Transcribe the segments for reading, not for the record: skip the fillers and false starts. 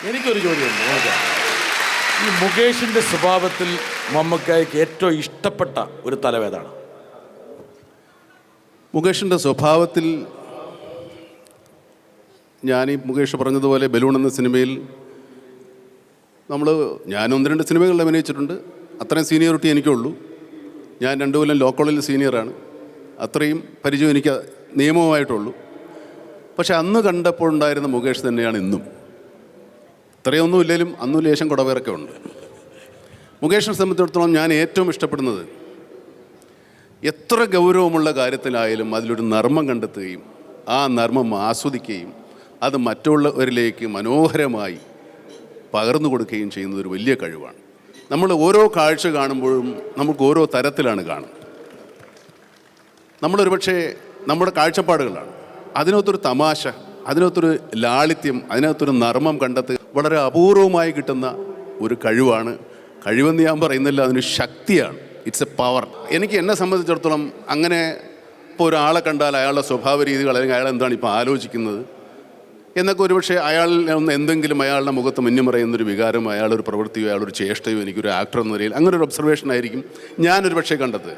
എനിക്കൊരു ചോദ്യമുണ്ട്. ഈ മുകേഷിൻ്റെ സ്വഭാവത്തിൽ മമ്മൂക്കായ്ക്ക് ഏറ്റവും ഇഷ്ടപ്പെട്ട ഒരു തലവേദാണ്? മുകേഷിൻ്റെ സ്വഭാവത്തിൽ ഈ മുകേഷ് പറഞ്ഞതുപോലെ ബലൂൺ എന്ന സിനിമയിൽ ഞാൻ 1-2 സിനിമകളിൽ അഭിനയിച്ചിട്ടുണ്ട്. അത്രയും സീനിയോറിറ്റി എനിക്കുള്ളൂ. ഞാൻ 2 കൊല്ലം ലോ കോളേജിൽ സീനിയറാണ്. അത്രയും പരിചയം എനിക്ക് നിയമവുമായിട്ടുള്ളൂ. പക്ഷെ അന്ന് കണ്ടപ്പോൾ ഉണ്ടായിരുന്ന മുകേഷ് തന്നെയാണ് ഇന്നും. ഇത്രയൊന്നും ഇല്ലെങ്കിലും അന്നും ലേശം കുടവേറൊക്കെ ഉണ്ട്. മുകേഷിനെ സംബന്ധിച്ചിടത്തോളം ഞാൻ ഏറ്റവും ഇഷ്ടപ്പെടുന്നത് എത്ര ഗൗരവമുള്ള കാര്യത്തിലായാലും അതിലൊരു നർമ്മം കണ്ടെത്തുകയും ആ നർമ്മം ആസ്വദിക്കുകയും അത് മറ്റുള്ളവരിലേക്ക് മനോഹരമായി പകർന്നു കൊടുക്കുകയും ചെയ്യുന്നത് ഒരു വലിയ കഴിവാണ്. നമ്മൾ ഓരോ കാഴ്ച കാണുമ്പോഴും നമുക്ക് ഓരോ തരത്തിലാണ് കാണുന്നത്. നമ്മളൊരു പക്ഷേ നമ്മുടെ കാഴ്ചപ്പാടുകളാണ്. അതിനകത്തൊരു തമാശ, അതിനകത്തൊരു ലാളിത്യം, അതിനകത്തൊരു നർമ്മം കണ്ടെത്തുക വളരെ അപൂർവമായി കിട്ടുന്ന ഒരു കഴിവാണ്. കഴിവെന്ന് ഞാൻ പറയുന്നില്ല, അതിനൊരു ശക്തിയാണ്. It's A power. എനിക്ക് എന്നെ സംബന്ധിച്ചിടത്തോളം അങ്ങനെ ഇപ്പോൾ ഒരാളെ കണ്ടാൽ അയാളുടെ സ്വഭാവ രീതികൾ അല്ലെങ്കിൽ അയാൾ എന്താണ് ഇപ്പോൾ ആലോചിക്കുന്നത് എന്നൊക്കെ ഒരുപക്ഷെ അയാളിൽ ഒന്ന് എന്തെങ്കിലും അയാളുടെ മുഖത്ത് മിന്നിമറയുന്നൊരു വികാരം, അയാളൊരു പ്രവൃത്തിയോ അയാളൊരു ചേഷ്ടയോ എനിക്കൊരു ആക്ടർ എന്ന നിലയിൽ അങ്ങനെ ഒരു ഒബ്സർവേഷൻ ആയിരിക്കും ഞാനൊരു പക്ഷേ കണ്ടത്.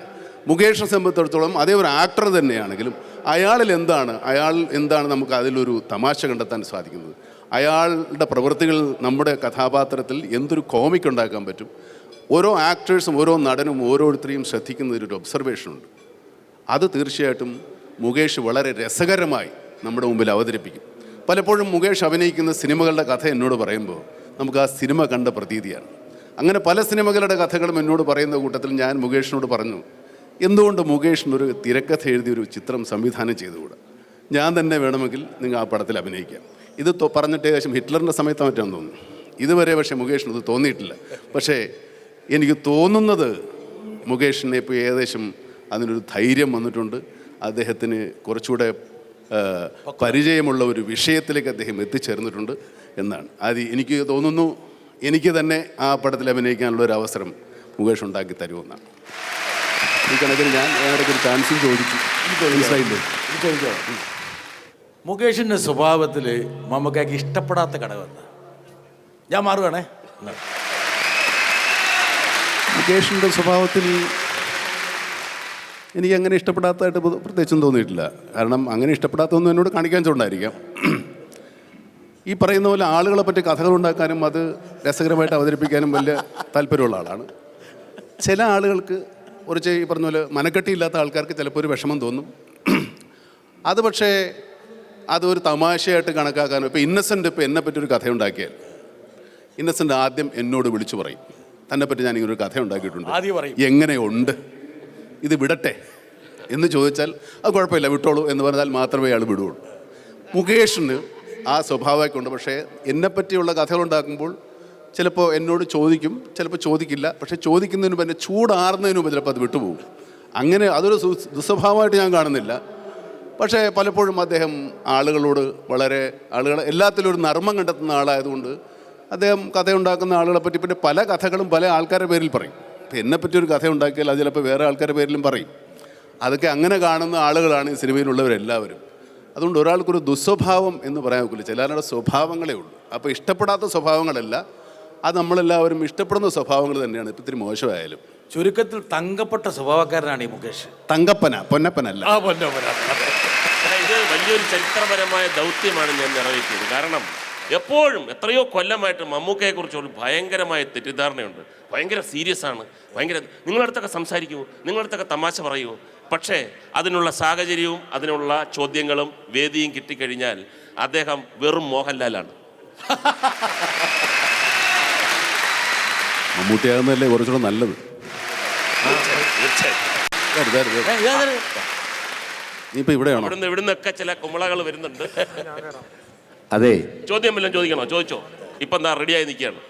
മുകേഷിനെ സംബന്ധിച്ചിടത്തോളം അതേ ഒരു ആക്ടർ തന്നെയാണെങ്കിലും അയാൾ എന്താണ് നമുക്ക് അതിലൊരു തമാശ കണ്ടെത്താൻ സാധിക്കുന്നത്. അയാളുടെ പ്രവൃത്തികൾ നമ്മുടെ കഥാപാത്രത്തിൽ എന്തൊരു കോമിക് ഉണ്ടാക്കാൻ പറ്റും. ഓരോ ആക്ടേഴ്സും ഓരോ നടനും ഓരോരുത്തരെയും ശ്രദ്ധിക്കുന്നതിലൊരു ഒബ്സർവേഷനുണ്ട്. അത് തീർച്ചയായിട്ടും മുകേഷ് വളരെ രസകരമായി നമ്മുടെ മുമ്പിൽ അവതരിപ്പിക്കും. പലപ്പോഴും മുകേഷ് അഭിനയിക്കുന്ന സിനിമകളുടെ കഥ എന്നോട് പറയുമ്പോൾ നമുക്ക് ആ സിനിമ കണ്ട പ്രതീതിയാണ്. അങ്ങനെ പല സിനിമകളുടെ കഥകളും എന്നോട് പറയുന്ന കൂട്ടത്തിൽ ഞാൻ മുകേഷിനോട് പറഞ്ഞു, എന്തുകൊണ്ട് മുകേഷിനൊരു തിരക്കഥ എഴുതിയൊരു ചിത്രം സംവിധാനം ചെയ്തുകൂടാ? ഞാൻ തന്നെ വേണമെങ്കിൽ നിങ്ങൾ ആ പടത്തിൽ അഭിനയിക്കാം. ഇത് പറഞ്ഞിട്ട് ഏകദേശം ഹിറ്റ്ലറിൻ്റെ സമയത്ത് മറ്റാന്ന് തോന്നുന്നു. ഇതുവരെ പക്ഷേ മുകേഷിനത് തോന്നിയിട്ടില്ല. പക്ഷേ എനിക്ക് തോന്നുന്നത് മുകേഷിനെ ഇപ്പോൾ ഏകദേശം അതിനൊരു ധൈര്യം വന്നിട്ടുണ്ട്. അദ്ദേഹത്തിന് കുറച്ചുകൂടെ പരിചയമുള്ള ഒരു വിഷയത്തിലേക്ക് അദ്ദേഹം എത്തിച്ചേർന്നിട്ടുണ്ട് എന്നാണ്. അത് എനിക്ക് തോന്നുന്നു. എനിക്ക് തന്നെ ആ പടത്തിൽ അഭിനയിക്കാനുള്ള ഒരു അവസരം മുകേഷ് ഉണ്ടാക്കി തരുമെന്നാണ്. ഈ കണക്കിന് ഞാൻ ഒരു ചാൻസും ചോദിച്ചു. മുകേഷിൻ്റെ സ്വഭാവത്തിൽ മമ്മൂക്കായ്ക്ക് ഇഷ്ടപ്പെടാത്ത ഘടകമെന്ന് ഞാൻ മാറുകയാണേ. മുകേഷിൻ്റെ സ്വഭാവത്തിൽ എനിക്കങ്ങനെ ഇഷ്ടപ്പെടാത്തതായിട്ട് പ്രത്യേകിച്ചും തോന്നിയിട്ടില്ല. കാരണം അങ്ങനെ ഇഷ്ടപ്പെടാത്തതൊന്നും എന്നോട് കാണിക്കാൻ ചോണ്ടായിരിക്കാം. ഈ പറയുന്ന പോലെ ആളുകളെ പറ്റി കഥകൾ ഉണ്ടാക്കാനും അത് രസകരമായിട്ട് അവതരിപ്പിക്കാനും വലിയ താല്പര്യമുള്ള ആളാണ്. ചില ആളുകൾക്ക് കുറച്ച് ഈ പറഞ്ഞ പോലെ മനക്കെട്ടിയില്ലാത്ത ആൾക്കാർക്ക് ചിലപ്പോൾ ഒരു വിഷമം തോന്നും. അത് പക്ഷേ അതൊരു തമാശയായിട്ട് കണക്കാക്കാനും. ഇപ്പോൾ ഇന്നസെൻ്റ് ഇപ്പോൾ എന്നെപ്പറ്റി ഒരു കഥ ഉണ്ടാക്കിയാൽ ഇന്നസെൻ്റ് ആദ്യം എന്നോട് വിളിച്ചു പറയും, തന്നെപ്പറ്റി ഞാനിങ്ങനൊരു കഥ ഉണ്ടാക്കിയിട്ടുണ്ട്, എങ്ങനെയുണ്ട്, ഇത് വിടട്ടെ എന്ന് ചോദിച്ചാൽ അത് കുഴപ്പമില്ല, വിട്ടോളൂ എന്ന് പറഞ്ഞാൽ മാത്രമേ അയാൾ വിടുകയുള്ളൂ. മുകേഷിന് ആ സ്വഭാവമൊക്കെ ഉണ്ട്. പക്ഷേ എന്നെപ്പറ്റിയുള്ള കഥകളുണ്ടാക്കുമ്പോൾ ചിലപ്പോൾ എന്നോട് ചോദിക്കും, ചിലപ്പോൾ ചോദിക്കില്ല. പക്ഷേ ചോദിക്കുന്നതിന് മുമ്പ് എന്നെ ചൂടാറുന്നതിന് മുമ്പ് ചിലപ്പോൾ അത് വിട്ടുപോകും. അങ്ങനെ അതൊരു ദുസ്വഭാവമായിട്ട് ഞാൻ കാണുന്നില്ല. പക്ഷേ പലപ്പോഴും അദ്ദേഹം ആളുകളെ എല്ലാത്തിലും ഒരു നർമ്മം കണ്ടെത്തുന്ന ആളായതുകൊണ്ട് അദ്ദേഹം കഥയുണ്ടാക്കുന്ന ആളുകളെ പറ്റി പിന്നെ പല കഥകളും പല ആൾക്കാരുടെ പേരിൽ പറയും. ഇപ്പം എന്നെപ്പറ്റി ഒരു കഥ ഉണ്ടാക്കിയാൽ അത് ചിലപ്പോൾ വേറെ ആൾക്കാരുടെ പേരിലും പറയും. അതൊക്കെ അങ്ങനെ കാണുന്ന ആളുകളാണ് ഈ സിനിമയിലുള്ളവരെല്ലാവരും. അതുകൊണ്ട് ഒരാൾക്കൊരു ദുസ്വഭാവം എന്ന് പറയാൻ ഒക്കില്ല. ചിലരുടെ സ്വഭാവങ്ങളേ ഉള്ളൂ. അപ്പോൾ ഇഷ്ടപ്പെടാത്ത സ്വഭാവങ്ങളല്ല, അത് നമ്മളെല്ലാവരും ഇഷ്ടപ്പെടുന്ന സ്വഭാവങ്ങൾ തന്നെയാണ്. ഇപ്പം ഇത്തിരി മോശമായാലും ചുരുക്കത്തിൽ തങ്കപ്പെട്ട സ്വഭാവക്കാരനാണ് ഈ മുകേഷ്. പൊന്നപ്പനല്ല. ഇത് വലിയൊരു ചരിത്രപരമായ ദൗത്യമാണ് ഞാൻ നിറവേറ്റിയത്. കാരണം എപ്പോഴും എത്രയോ കൊല്ലമായിട്ട് മമ്മൂക്കയെക്കുറിച്ച് ഒരു ഭയങ്കരമായ തെറ്റിദ്ധാരണയുണ്ട്. ഭയങ്കര സീരിയസ് ആണ്, നിങ്ങളടുത്തൊക്കെ സംസാരിക്കുമോ, നിങ്ങളടുത്തൊക്കെ തമാശ പറയുമോ. പക്ഷേ അതിനുള്ള സാഹചര്യവും അതിനുള്ള ചോദ്യങ്ങളും വേദിയും കിട്ടിക്കഴിഞ്ഞാൽ അദ്ദേഹം വെറും മോഹൻലാലാണ്. മമ്മൂട്ടിയാകുന്നതല്ലേ കുറച്ചുകൂടെ നല്ലത്. ഇവിടുന്നൊക്കെ ചില കുമ്പളകൾ വരുന്നുണ്ട്. അതെ, ചോദ്യം വല്ലതും ചോദിക്കണോ? ചോദിച്ചോ. ഇപ്പൊ എന്താ റെഡിയായി നിൽക്കുകയാണ്.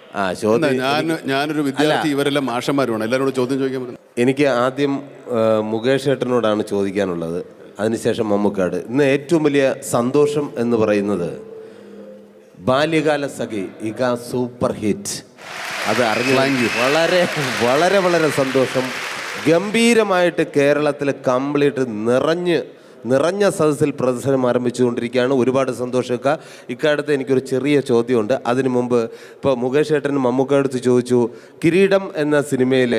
ഞാനൊരു വിദ്യാർത്ഥി, ഇവരെല്ലാം മാഷന്മാരുമാണ്. എല്ലാവരോടും ചോദ്യം ചോദിക്കാൻ പറ്റും. എനിക്ക് ആദ്യം മുകേഷ് ഏട്ടനോടാണ് ചോദിക്കാനുള്ളത്, അതിനുശേഷം മമ്മൂക്കാട്. ഇന്ന് ഏറ്റവും വലിയ സന്തോഷം എന്ന് പറയുന്നത് ബാല്യകാല സഖി ഇക സൂപ്പർ ഹിറ്റ്, അത് അറിഞ്ഞു വളരെ വളരെ വളരെ സന്തോഷം. ഗംഭീരമായിട്ട് കേരളത്തിൽ കംപ്ലീറ്റ് നിറഞ്ഞ് നിറഞ്ഞ സദസ്സിൽ പ്രദർശനം ആരംഭിച്ചുകൊണ്ടിരിക്കുകയാണ്. ഒരുപാട് സന്തോഷം ഇക്ക. ഇക്കാലത്ത് എനിക്കൊരു ചെറിയ ചോദ്യമുണ്ട്. അതിനു മുമ്പ് ഇപ്പോൾ മുകേഷ് ഏട്ടൻ മമ്മൂക്ക അടുത്ത് ചോദിച്ചു, കിരീടം എന്ന സിനിമയിൽ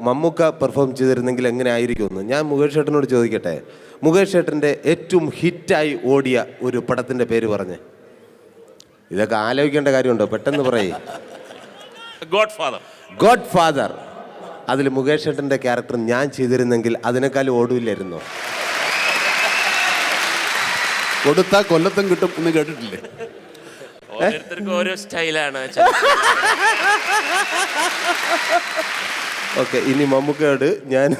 മമ്മൂക്ക പെർഫോം ചെയ്തിരുന്നെങ്കിൽ എങ്ങനെ ആയിരിക്കുമെന്ന്. ഞാൻ മുകേഷ് ഏട്ടനോട് ചോദിക്കട്ടെ, മുകേഷ് ഏട്ടൻ്റെ ഏറ്റവും ഹിറ്റായി ഓടിയ ഒരു പടത്തിൻ്റെ പേര് പറഞ്ഞേ. ഇതൊക്കെ ആലോചിക്കേണ്ട കാര്യമുണ്ടോ? പെട്ടെന്ന് പറയേ. God father. അതിൽ മുകേഷ് ഏട്ടൻ്റെ ക്യാരക്ടർ ഞാൻ ചെയ്തിരുന്നെങ്കിൽ അതിനേക്കാളും ഓടില്ലായിരുന്നോ? കൊടുത്താൽ കൊല്ലത്തും കിട്ടും എന്ന് കേട്ടിട്ടില്ലേ? ഓരോരുത്തർക്കും ഓരോ സ്റ്റൈലാണ്. ഓക്കെ, ഇനി മമ്മൂക്കയോട് ഞാൻ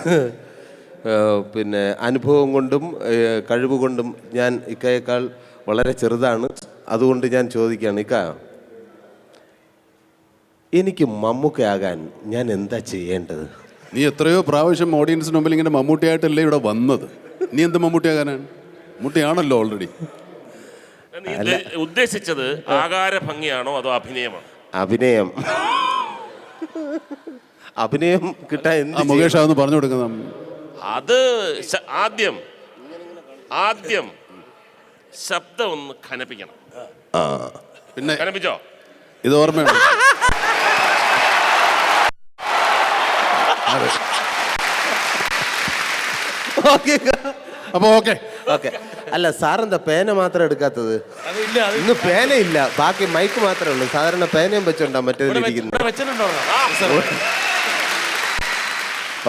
പിന്നെ അനുഭവം കൊണ്ടും കഴിവ് കൊണ്ടും ഞാൻ ഇക്കയേക്കാൾ വളരെ ചെറുതാണ്. അതുകൊണ്ട് ഞാൻ ചോദിക്കുകയാണ്, ഇക്ക, എനിക്ക് മമ്മൂക്കയാകാൻ ഞാൻ എന്താ ചെയ്യേണ്ടത്? നീ എത്രയോ പ്രാവശ്യം ഓഡിയൻസിന് മുമ്പിൽ ഇങ്ങനെ മമ്മൂട്ടിയായിട്ടല്ലേ ഇവിടെ വന്നത്. നീ എന്ത് മമ്മൂട്ടിയാകാനാണ്? മമ്മൂട്ടിയാണല്ലോ ഓൾറെഡി. നീ ഉദ്ദേശിച്ചത് ആകാര ഭംഗിയാണോ അതോ അഭിനയമാണോ? അഭിനയം കിട്ടാൻ എന്ത് മുകേഷ് അതൊന്ന് പറഞ്ഞു കൊടുക്കുന്ന അത് ആദ്യം ശബ്ദം ഒന്ന് ഖനപ്പിക്കണം. പിന്നെ ഖനപ്പിച്ചോ? ഇത് ഓർമ്മയാണ്. അപ്പൊ ഓക്കെ. അല്ല, സാറെന്താ പേന മാത്രം എടുക്കാത്തത്? ഇന്ന് പേനയില്ല, ബാക്കി മൈക്ക് മാത്രമേ ഉള്ളൂ. സാധാരണ പേനയും വെച്ചോണ്ടാ മറ്റേതിരിക്കുന്നത്.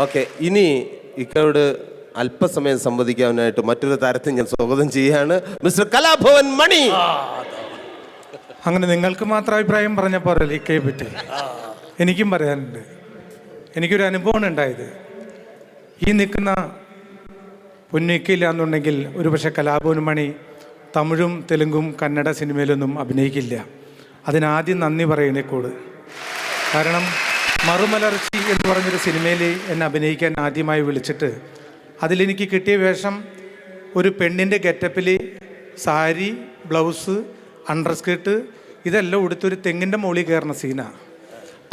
ഓക്കെ, ഇനി ഇക്കയോട് അല്പസമയം സംവദിക്കാനായിട്ട് മറ്റൊരു താരത്തെ ഞാൻ സ്വാഗതം ചെയ്യാണ്, മിസ്റ്റർ കലാഭവൻ മണി. അങ്ങനെ നിങ്ങൾക്ക് മാത്രം അഭിപ്രായം പറഞ്ഞ പോരല്ലേ ഇക്കയെ പറ്റി? എനിക്കും പറയാനുണ്ട്. എനിക്കൊരു അനുഭവമാണ് ഉണ്ടായത്. ഈ നിൽക്കുന്ന പൊന്നിക്കയില്ല എന്നുണ്ടെങ്കിൽ ഒരുപക്ഷെ കലാഭവൻ മണി തമിഴും തെലുങ്കും കന്നഡ സിനിമയിലൊന്നും അഭിനയിക്കില്ല. അതിനാദ്യം നന്ദി പറയുന്നേക്കോട്. കാരണം മറുമലർച്ചി എന്ന് പറഞ്ഞൊരു സിനിമയിൽ എന്നെ അഭിനയിക്കാൻ ആദ്യമായി വിളിച്ചിട്ട് അതിലെനിക്ക് കിട്ടിയ വേഷം ഒരു പെണ്ണിൻ്റെ ഗെറ്റപ്പിൽ സാരി, ബ്ലൗസ്, അണ്ടർസ്കേർട്ട് ഇതെല്ലാം ഉടുത്തൊരു തെങ്ങിൻ്റെ മുകളിൽ കയറുന്ന സീനാണ്.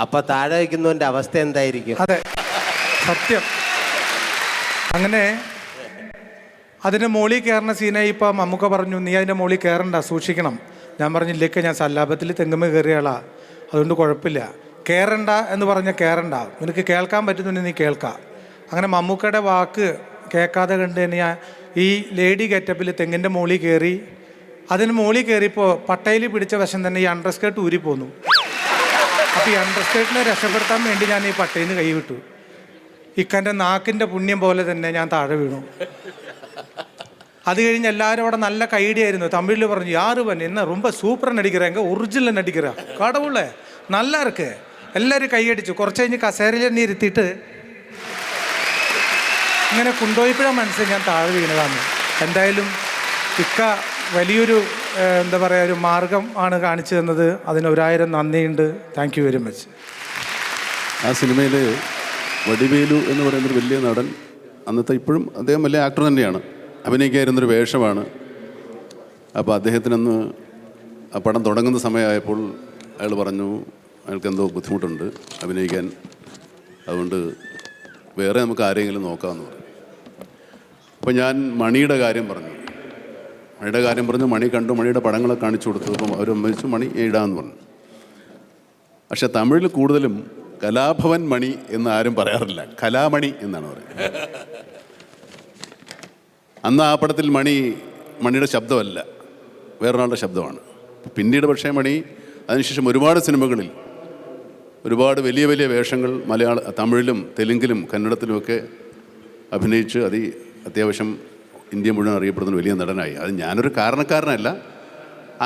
അപ്പം താഴെ വയ്ക്കുന്നവൻ്റെ അവസ്ഥ എന്തായിരിക്കും? അതെ, സത്യം. അങ്ങനെ അതിൻ്റെ മുകളിൽ കയറുന്ന സീനായി. ഇപ്പോൾ മമ്മൂക്ക പറഞ്ഞു, നീ അതിൻ്റെ മുകളിൽ കയറണ്ട, സൂക്ഷിക്കണം. ഞാൻ പറഞ്ഞില്ലേക്ക്, ഞാൻ സല്ലാപത്തിൽ തെങ്ങുമ്മ കയറിയ ആളാ, അതുകൊണ്ട് കുഴപ്പമില്ല. കയറണ്ട എന്ന് പറഞ്ഞാൽ കയറണ്ട, നിനക്ക് കേൾക്കാൻ പറ്റുന്നുണ്ടെങ്കിൽ നീ കേൾക്കാം. അങ്ങനെ മമ്മൂക്കയുടെ വാക്ക് കേൾക്കാതെ കണ്ട് തന്നെ ഞാൻ ഈ ലേഡി ഗെറ്റപ്പിൽ തെങ്ങിൻ്റെ മുകളിൽ കയറി. അതിന് മുകളിൽ കയറിയപ്പോൾ പട്ടയിൽ പിടിച്ച വശം തന്നെ ഈ അണ്ടർസ്കേർട്ട് ഊരിപ്പോന്നു. അപ്പോൾ ഈ അണ്ടർസ്കേർട്ടിനെ രക്ഷപ്പെടുത്താൻ വേണ്ടി ഞാൻ ഈ പട്ടയിൽ നിന്ന് കൈവിട്ടു. ഇക്കൻ്റെ നാക്കിൻ്റെ പുണ്യം പോലെ തന്നെ ഞാൻ താഴെ വീണു. അത് കഴിഞ്ഞ് എല്ലാവരും അവിടെ നല്ല കൈഡിയായിരുന്നു. തമിഴിൽ പറഞ്ഞു, യാറ് പൻ എന്നെ ரொம்ப സൂപ്പർ നടിக்கிறேங்க, ഒറിജിനൽ നടിக்கிறா, കടവുള്ളേ நல்லா இருக்கு. എല്ലാവരും കൈയടിച്ചു. കുറച്ച് കഴിഞ്ഞ് കസേരയിൽ തന്നെ ഇരുത്തിയിട്ട് ഇങ്ങനെ കൊണ്ടുപോയപ്പോഴാണ് മനസ്സിൽ ഞാൻ താഴെ വീണതാണ്. എന്തായാലും ഇക്ക വലിയൊരു എന്താ പറയുക, ഒരു മാർഗം ആണ് കാണിച്ചു തന്നത്. അതിന് 1000 നന്ദിയുണ്ട്. Thank you very much. ആ സിനിമയിൽ വടിവേലു എന്ന് പറയുന്നൊരു വലിയ നടൻ, അന്നത്തെ ഇപ്പോഴും അദ്ദേഹം വലിയ ആക്ടർ തന്നെയാണ്, അഭിനയിക്കായിരുന്നൊരു വേഷമാണ്. അപ്പോൾ അദ്ദേഹത്തിനന്ന് ആ പടം തുടങ്ങുന്ന സമയമായപ്പോൾ അയാൾ പറഞ്ഞു അയാൾക്ക് എന്തോ ബുദ്ധിമുട്ടുണ്ട് അഭിനയിക്കാൻ, അതുകൊണ്ട് വേറെ നമുക്ക് ആരെങ്കിലും നോക്കാമെന്ന് പറഞ്ഞു. അപ്പോൾ ഞാൻ മണിയുടെ കാര്യം പറഞ്ഞു. മണി കണ്ടു, മണിയുടെ പടങ്ങളൊക്കെ കാണിച്ചു കൊടുത്തു. അപ്പം അവർ അമ്മച്ചു മണി ഇടാമെന്ന് പറഞ്ഞു. പക്ഷെ തമിഴിൽ കൂടുതലും കലാഭവൻ മണി എന്ന് ആരും പറയാറില്ല, കലാമണി എന്നാണ് പറയുന്നത്. അന്ന് ആ പടത്തിൽ മണിയുടെ ശബ്ദമല്ല, വേറൊരാളുടെ ശബ്ദമാണ്. പിന്നീട് പക്ഷേ മണി അതിനുശേഷം ഒരുപാട് സിനിമകളിൽ ഒരുപാട് വലിയ വലിയ വേഷങ്ങൾ തമിഴിലും തെലുങ്കിലും കന്നഡത്തിലുമൊക്കെ അഭിനയിച്ച് അത്യാവശ്യം ഇന്ത്യ മുഴുവൻ അറിയപ്പെടുന്ന വലിയ നടനായി. അത് ഞാനൊരു കാരണക്കാരനല്ല,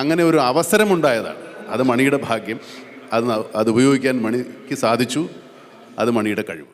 അങ്ങനെ ഒരു അവസരമുണ്ടായതാണ്. അത് മണിയുടെ ഭാഗ്യം. അത് ഉപയോഗിക്കാൻ മണിക്ക് സാധിച്ചു. അത് മണിയുടെ കഴിവ്.